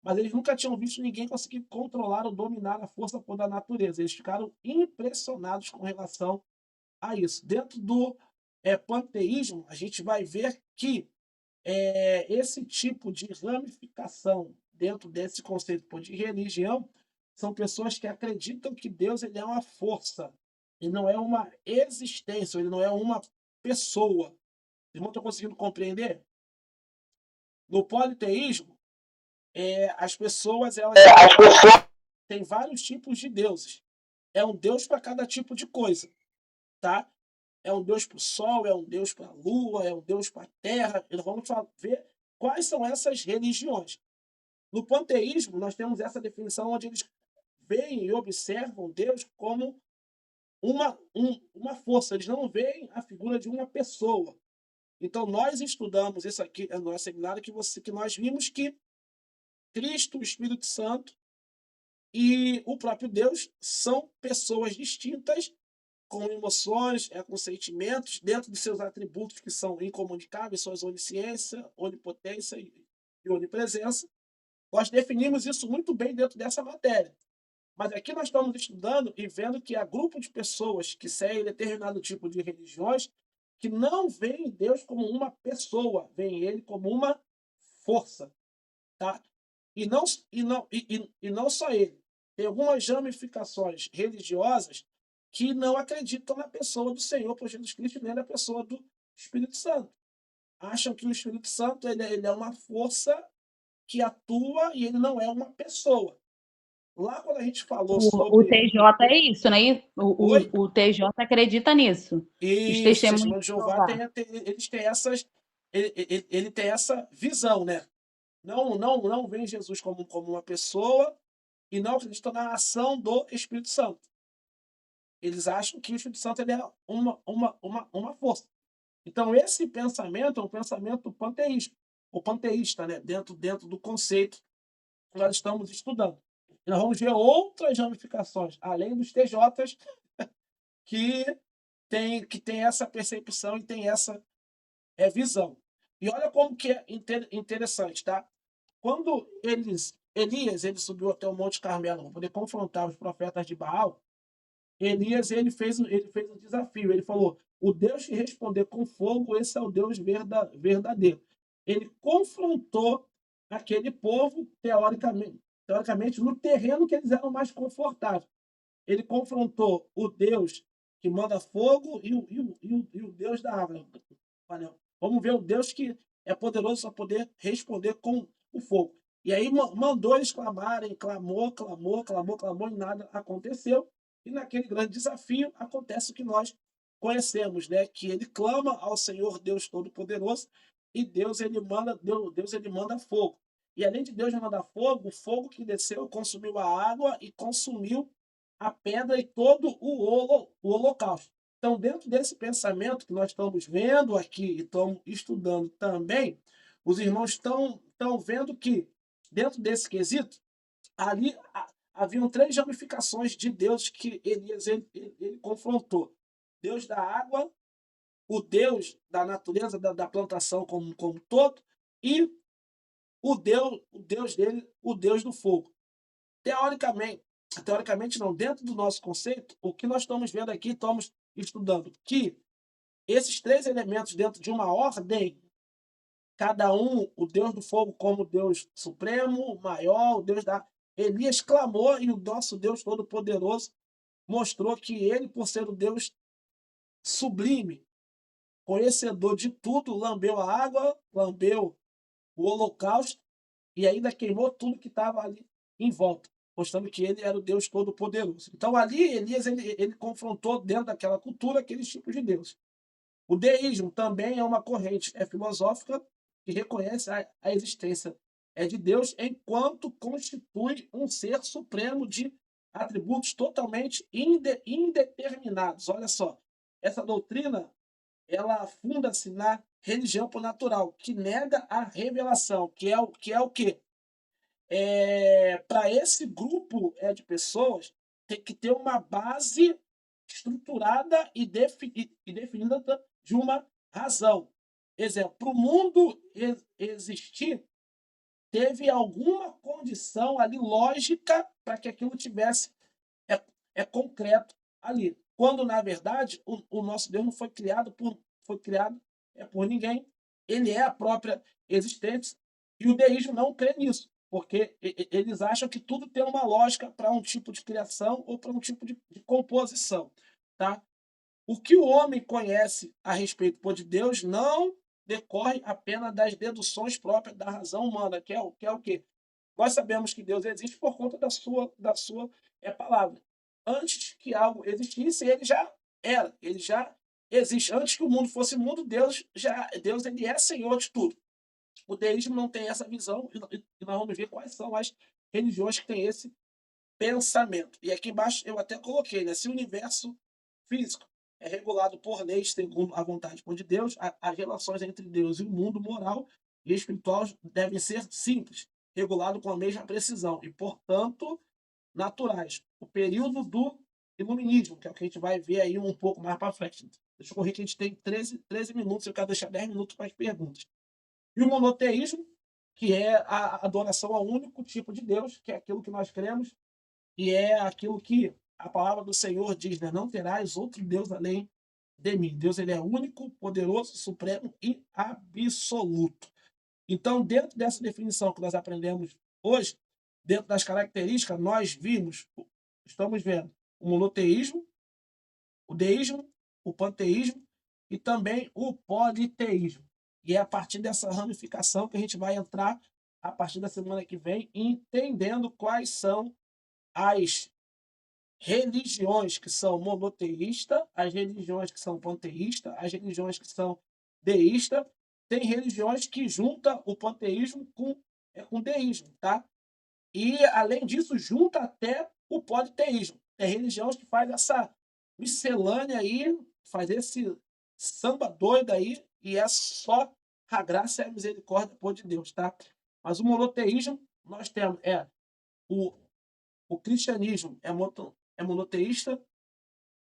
mas eles nunca tinham visto ninguém conseguir controlar ou dominar a força da natureza. Eles ficaram impressionados com relação a isso. Dentro do panteísmo, a gente vai ver que esse tipo de ramificação dentro desse conceito de religião são pessoas que acreditam que Deus ele é uma força, ele não é uma existência, ele não é uma pessoa. Vocês não estão conseguindo compreender? No politeísmo, as pessoas elas têm vários tipos de deuses. É um Deus para cada tipo de coisa, tá? é um Deus para o Sol, é um Deus para a Lua, é um Deus para a Terra. E nós vamos ver quais são essas religiões. No panteísmo, nós temos essa definição onde eles veem e observam Deus como uma força. Eles não veem a figura de uma pessoa. Então, nós estudamos isso aqui no nosso seminário, que nós vimos que Cristo, o Espírito Santo e o próprio Deus são pessoas distintas, com emoções, com sentimentos, dentro de seus atributos que são incomunicáveis, suas onisciência, onipotência e onipresença. Nós definimos isso muito bem dentro dessa matéria. Mas aqui nós estamos estudando e vendo que há grupo de pessoas que seguem determinado tipo de religiões que não veem Deus como uma pessoa, veem ele como uma força, tá? E não só ele. Tem algumas ramificações religiosas que não acreditam na pessoa do Senhor por Jesus Cristo, nem na pessoa do Espírito Santo. Acham que o Espírito Santo ele é uma força que atua e ele não é uma pessoa. Lá quando a gente falou O sobre... TJ é isso, né? Oi? O TJ acredita nisso. Os Isso, testemunhos Testemunho de de Jeová Jeová. eles têm essas... Ele tem essa visão, né? Não vê Jesus como uma pessoa e não acredita na ação do Espírito Santo. Eles acham que o Espírito Santo ele é uma força. Então, esse pensamento é um pensamento panteísta, ou panteísta, né? dentro do conceito que nós estamos estudando. E nós vamos ver outras ramificações, além dos TJs, que tem essa percepção e tem essa visão. E olha como que é interessante, tá? Quando Elias ele subiu até o Monte Carmelo para poder confrontar os profetas de Baal, Elias ele fez um desafio. Ele falou: o Deus que responder com fogo, esse é o Deus verdadeiro. Ele confrontou aquele povo teoricamente no terreno que eles eram mais confortáveis. Ele confrontou o Deus que manda fogo e o Deus da água. Vamos ver o Deus que é poderoso para poder responder com o fogo. E aí mandou eles clamarem, clamou, e nada aconteceu. E naquele grande desafio acontece o que nós conhecemos, né? Que ele clama ao Senhor Deus Todo-Poderoso e Deus ele manda fogo. E além de Deus mandar fogo, o fogo que desceu consumiu a água e consumiu a pedra e todo o holocausto. Então, dentro desse pensamento que nós estamos vendo aqui e estamos estudando também, os irmãos estão vendo que, dentro desse quesito, ali haviam 3 ramificações de Deus que Elias ele confrontou. Deus da água, o Deus da natureza, da plantação como todo, e o Deus dele, o Deus do fogo. Teoricamente não, dentro do nosso conceito, o que nós estamos vendo aqui, estamos estudando que esses 3 elementos dentro de uma ordem, cada um, o Deus do fogo como Deus supremo, maior, o Deus da... Elias clamou e o nosso Deus Todo-Poderoso mostrou que ele, por ser o Deus sublime, conhecedor de tudo, lambeu a água, lambeu o holocausto e ainda queimou tudo que estava ali em volta, mostrando que ele era o Deus Todo-Poderoso. Então ali Elias ele confrontou dentro daquela cultura aqueles tipos de Deus. O deísmo também é uma corrente filosófica que reconhece a existência de Deus enquanto constitui um ser supremo de atributos totalmente indeterminados. Olha só, essa doutrina ela funda-se na religião por natural, que nega a revelação, que é o quê? Para esse grupo de pessoas, tem que ter uma base estruturada e definida de uma razão. Exemplo, para o mundo existir, teve alguma condição ali lógica para que aquilo tivesse concreto ali. Quando, na verdade, o nosso Deus não foi criado por ninguém. Ele é a própria existência. E o deísmo não crê nisso, porque eles acham que tudo tem uma lógica para um tipo de criação ou para um tipo de composição. Tá? O que o homem conhece a respeito de Deus não decorre apenas das deduções próprias da razão humana, que é o quê? Nós sabemos que Deus existe por conta da sua palavra. Antes que algo existisse, ele já era, ele já existe. Antes que o mundo fosse mundo, Deus ele é Senhor de tudo. O deísmo não tem essa visão e nós vamos ver quais são as religiões que têm esse pensamento. E aqui embaixo eu até coloquei, né? Se o universo físico é regulado por leis segundo a vontade de Deus, as relações entre Deus e o mundo moral e espiritual devem ser simples, regulado com a mesma precisão e, portanto, naturais. O período do iluminismo, que é o que a gente vai ver aí um pouco mais para frente. Deixa eu correr que a gente tem 13 minutos, eu quero deixar 10 minutos para as perguntas. E o monoteísmo, que é a adoração ao único tipo de Deus, que é aquilo que nós cremos, e é aquilo que a palavra do Senhor diz, né? Não terás outro Deus além de mim. Deus ele é único, poderoso, supremo e absoluto. Então, dentro dessa definição que nós aprendemos hoje, dentro das características, nós estamos vendo o monoteísmo, o deísmo, o panteísmo e também o politeísmo. E é a partir dessa ramificação que a gente vai entrar a partir da semana que vem, entendendo quais são as religiões que são monoteístas, as religiões que são panteístas, as religiões que são deístas. Tem religiões que juntam o panteísmo com deísmo, tá? E, além disso, junta até o politeísmo. Tem religiões que faz essa miscelânea aí, faz esse samba doido aí, e é só a graça e a misericórdia de Deus, tá? Mas o monoteísmo, nós temos, o cristianismo é monoteísta,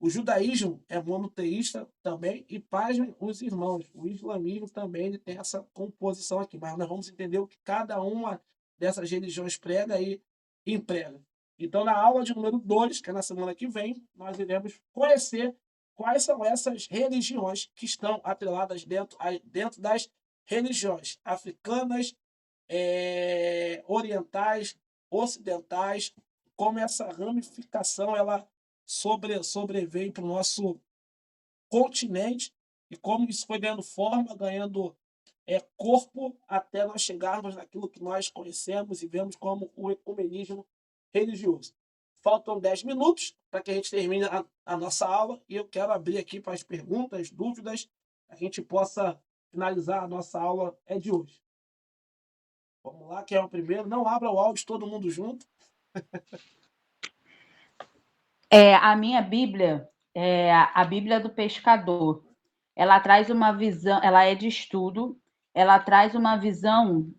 o judaísmo é monoteísta também, e pasmem os irmãos, o islamismo também ele tem essa composição aqui, mas nós vamos entender o que cada uma dessas religiões prega e emprega. Então, na aula de número 2, que é na semana que vem, nós iremos conhecer quais são essas religiões que estão atreladas dentro das religiões africanas, orientais, ocidentais, como essa ramificação ela sobreveio para o nosso continente e como isso foi ganhando forma, ganhando corpo, até nós chegarmos naquilo que nós conhecemos e vemos como o ecumenismo religioso. Faltam 10 minutos para que a gente termine a nossa aula e eu quero abrir aqui para as perguntas, dúvidas, a gente possa finalizar a nossa aula de hoje. Vamos lá, quem é o primeiro? Não abra o áudio, todo mundo junto. A minha Bíblia é a Bíblia do Pescador. Ela traz uma visão, ela é de estudo, ela traz uma visão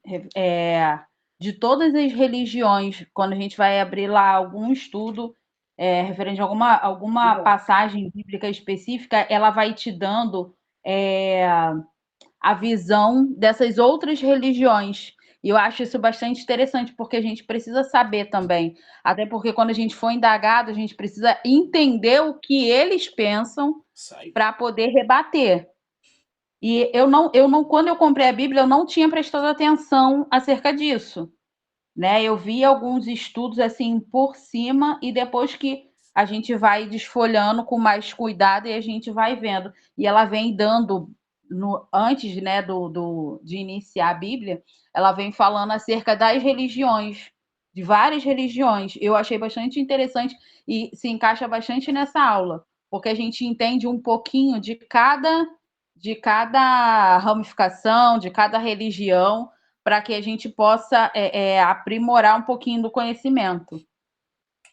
de todas as religiões. Quando a gente vai abrir lá algum estudo referente a alguma passagem bíblica específica, ela vai te dando a visão dessas outras religiões. E eu acho isso bastante interessante, porque a gente precisa saber também. Até porque quando a gente for indagado, a gente precisa entender o que eles pensam para poder rebater. E eu não, quando eu comprei a Bíblia, eu não tinha prestado atenção acerca disso. Né? Eu vi alguns estudos assim por cima, e depois que a gente vai desfolhando com mais cuidado e a gente vai vendo. E ela vem dando, antes né, de iniciar a Bíblia, ela vem falando acerca das religiões, de várias religiões. Eu achei bastante interessante e se encaixa bastante nessa aula, porque a gente entende um pouquinho de cada ramificação, de cada religião, para que a gente possa aprimorar um pouquinho do conhecimento.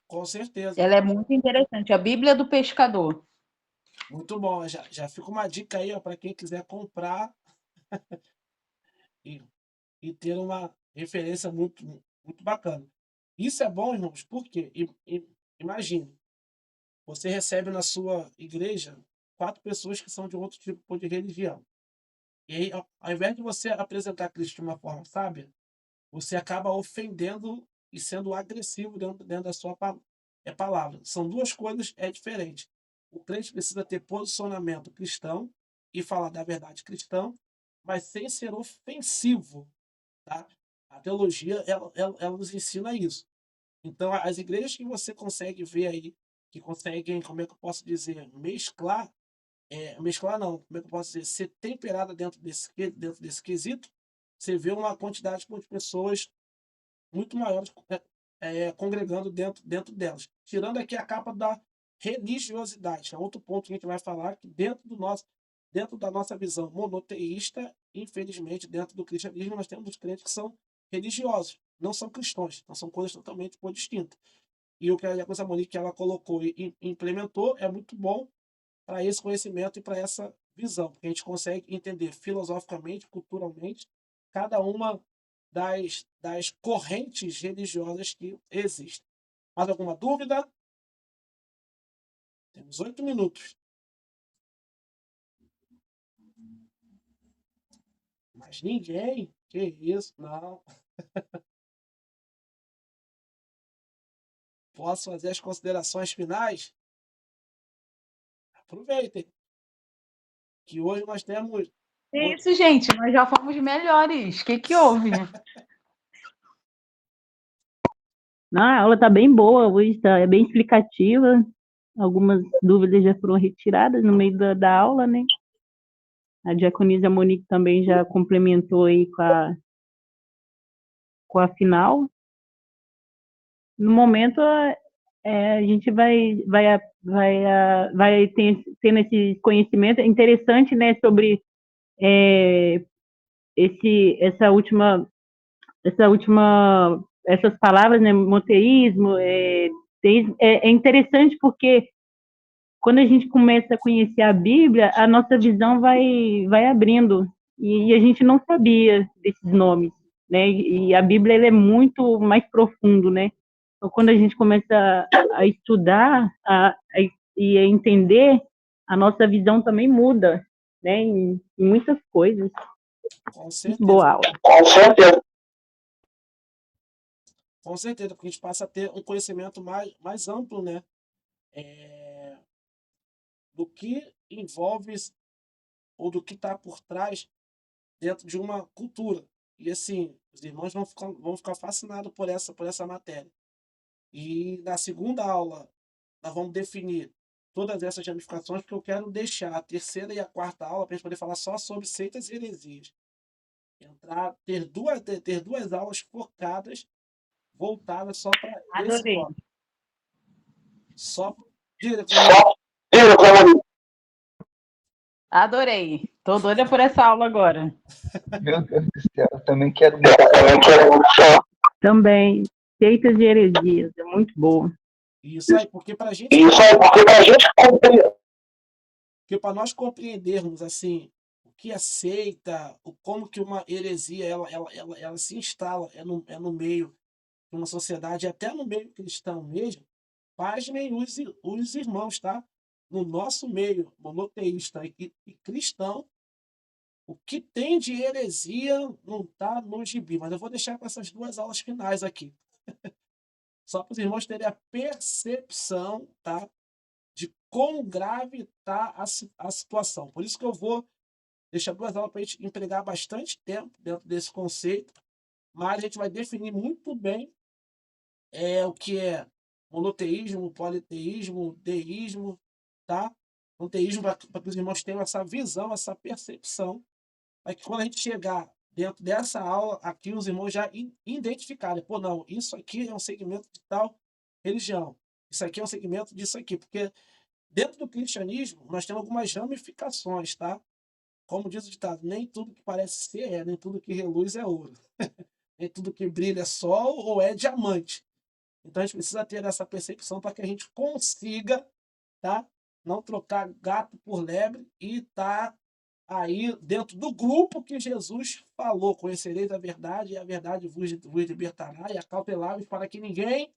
Com certeza. Ela é muito interessante, a Bíblia do Pescador. Muito bom, já fica uma dica aí para quem quiser comprar e ter uma referência muito, muito bacana. Isso é bom, irmãos, porque imagine, você recebe na sua igreja 4 pessoas que são de outro tipo de religião. E aí, ao invés de você apresentar Cristo de uma forma sábia, você acaba ofendendo e sendo agressivo dentro da sua palavra. São duas coisas diferentes. O crente precisa ter posicionamento cristão e falar da verdade cristã, mas sem ser ofensivo. Tá? A teologia ela nos ensina isso. Então, as igrejas que você consegue ver aí, que conseguem, como é que eu posso dizer, mesclar não, como é que eu posso dizer, ser temperada dentro desse quesito, você vê uma quantidade de pessoas muito maiores congregando dentro delas. Tirando aqui a capa religiosidade. É outro ponto que a gente vai falar que dentro da nossa visão monoteísta, infelizmente, dentro do cristianismo, nós temos os crentes que são religiosos, não são cristãos, então são coisas totalmente distintas. E o que a Jacques Monique ela colocou e implementou é muito bom para esse conhecimento e para essa visão, porque a gente consegue entender filosoficamente, culturalmente, cada uma das correntes religiosas que existem. Mais alguma dúvida? Temos 8 minutos. Mas ninguém? Que isso? Não. Posso fazer as considerações finais? Aproveitem. Que hoje nós temos. Isso, gente, nós já fomos melhores. O que houve? Não, a aula está bem boa hoje, é bem explicativa. Algumas dúvidas já foram retiradas no meio da aula, né? A diaconisa Monique também já complementou aí com a final. No momento, a gente vai tendo esse conhecimento interessante, né, sobre essas palavras, né, monoteísmo. É interessante porque quando a gente começa a conhecer a Bíblia, a nossa visão vai abrindo, e a gente não sabia desses nomes, né? E a Bíblia ela é muito mais profundo, né? Então, quando a gente começa a estudar e a entender, a nossa visão também muda, né? Em muitas coisas. Com certeza. Boa aula. Com certeza. Com certeza, porque a gente passa a ter um conhecimento mais amplo, né? Do que envolve ou do que está por trás dentro de uma cultura. E assim, os irmãos vão ficar fascinados por essa matéria. E na segunda aula, nós vamos definir todas essas ramificações, porque eu quero deixar a terceira e a quarta aula para a gente poder falar só sobre seitas e heresias. Ter duas aulas focadas, voltadas só para esse tópico. Só. Adorei. Tô doida por essa aula agora. Meu Deus do céu, eu também quero. Também, seitas e heresias, é muito boa. Isso aí, porque para a gente. Porque para nós compreendermos assim o que é seita, como que uma heresia ela se instala no meio de uma sociedade, até no meio cristão mesmo, pasmem os irmãos, tá? No nosso meio monoteísta e cristão, o que tem de heresia não está no gibi, mas eu vou deixar com essas duas aulas finais aqui. Só para os irmãos terem a percepção, tá? De quão grave está a situação. Por isso que eu vou deixar duas aulas para a gente empregar bastante tempo dentro desse conceito, mas a gente vai definir muito bem o que é monoteísmo, politeísmo, deísmo, tá? Monoteísmo para que os irmãos tenham essa visão, essa percepção, para que quando a gente chegar dentro dessa aula, aqui os irmãos já identificarem, pô, não, isso aqui é um segmento de tal religião, isso aqui é um segmento disso aqui, porque dentro do cristianismo nós temos algumas ramificações, tá? Como diz o ditado, nem tudo que parece ser nem tudo que reluz é ouro. Nem tudo que brilha é sol ou é diamante. Então a gente precisa ter essa percepção para que a gente consiga, tá? Não trocar gato por lebre e tá aí dentro do grupo que Jesus falou: conhecereis a verdade e a verdade vos libertará, e acauteláveis para que ninguém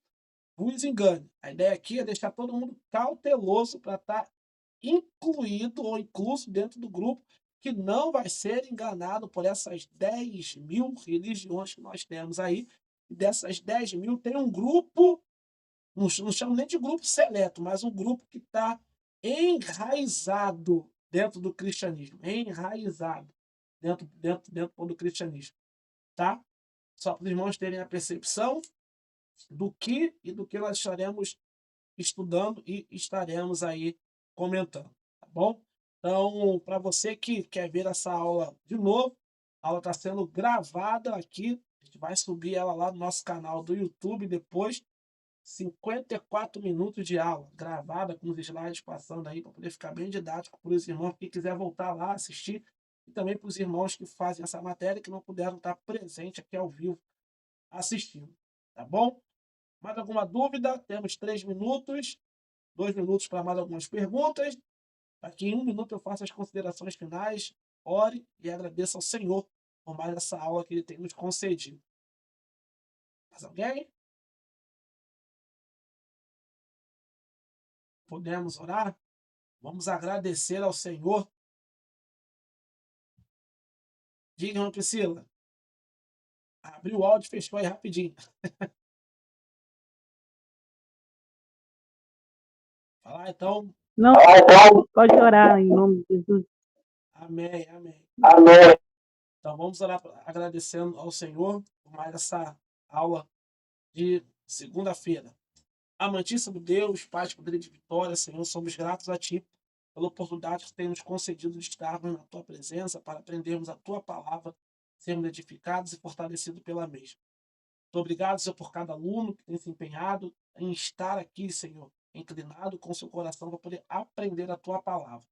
vos engane. A ideia aqui é deixar todo mundo cauteloso para estar incluído ou incluso dentro do grupo que não vai ser enganado por essas 10.000 religiões que nós temos aí. E dessas 10.000 tem um grupo, não chamo nem de grupo seleto, mas um grupo que está enraizado dentro do cristianismo, enraizado dentro do cristianismo, tá? Só para os irmãos terem a percepção do que nós estaremos estudando e estaremos aí comentando, tá bom? Então, para você que quer ver essa aula de novo, a aula está sendo gravada aqui, a gente vai subir ela lá no nosso canal do YouTube depois. 54 minutos de aula, gravada com os slides passando aí, para poder ficar bem didático para os irmãos que quiser voltar lá, assistir, e também para os irmãos que fazem essa matéria que não puderam estar presente aqui ao vivo assistindo, tá bom? Mais alguma dúvida? Temos 3 minutos, 2 minutos para mais algumas perguntas. Aqui em 1 minuto eu faço as considerações finais, ore e agradeça ao Senhor por mais essa aula que Ele tem nos concedido. Mais alguém? Podemos orar? Vamos agradecer ao Senhor. Diga, irmã Priscila. Abriu o áudio e fechou aí rapidinho. Falar então. Não, pode orar em nome de Jesus. Amém, amém. Amém. Então vamos orar agradecendo ao Senhor por mais essa aula de segunda-feira. Amantíssimo Deus, Pai de poder e de vitória, Senhor, somos gratos a Ti pela oportunidade que tem nos concedido de estarmos na Tua presença para aprendermos a Tua palavra, sermos edificados e fortalecidos pela mesma. Muito obrigado, Senhor, por cada aluno que tem se empenhado em estar aqui, Senhor, inclinado com seu coração para poder aprender a Tua palavra.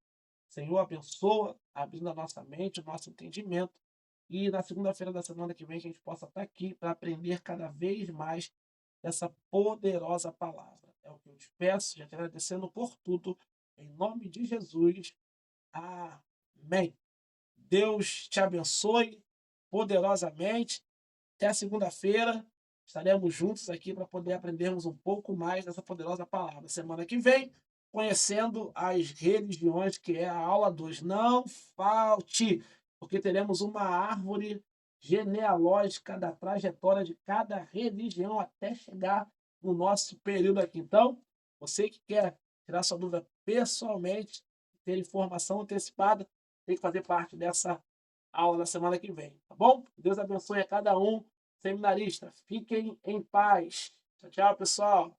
Senhor, abençoa, abrindo a nossa mente, o nosso entendimento, e na segunda-feira da semana que vem que a gente possa estar aqui para aprender cada vez mais dessa poderosa palavra. É o que eu te peço, já te agradecendo por tudo, em nome de Jesus. Amém. Deus te abençoe poderosamente. Até a segunda-feira. Estaremos juntos aqui para poder aprendermos um pouco mais dessa poderosa palavra. Semana que vem, conhecendo as religiões, que é a aula 2. Não falte, porque teremos uma árvore genealógica da trajetória de cada religião até chegar no nosso período aqui. Então, você que quer tirar sua dúvida pessoalmente, ter informação antecipada, tem que fazer parte dessa aula na semana que vem, tá bom? Deus abençoe a cada um. Seminarista, fiquem em paz. Tchau, tchau, pessoal.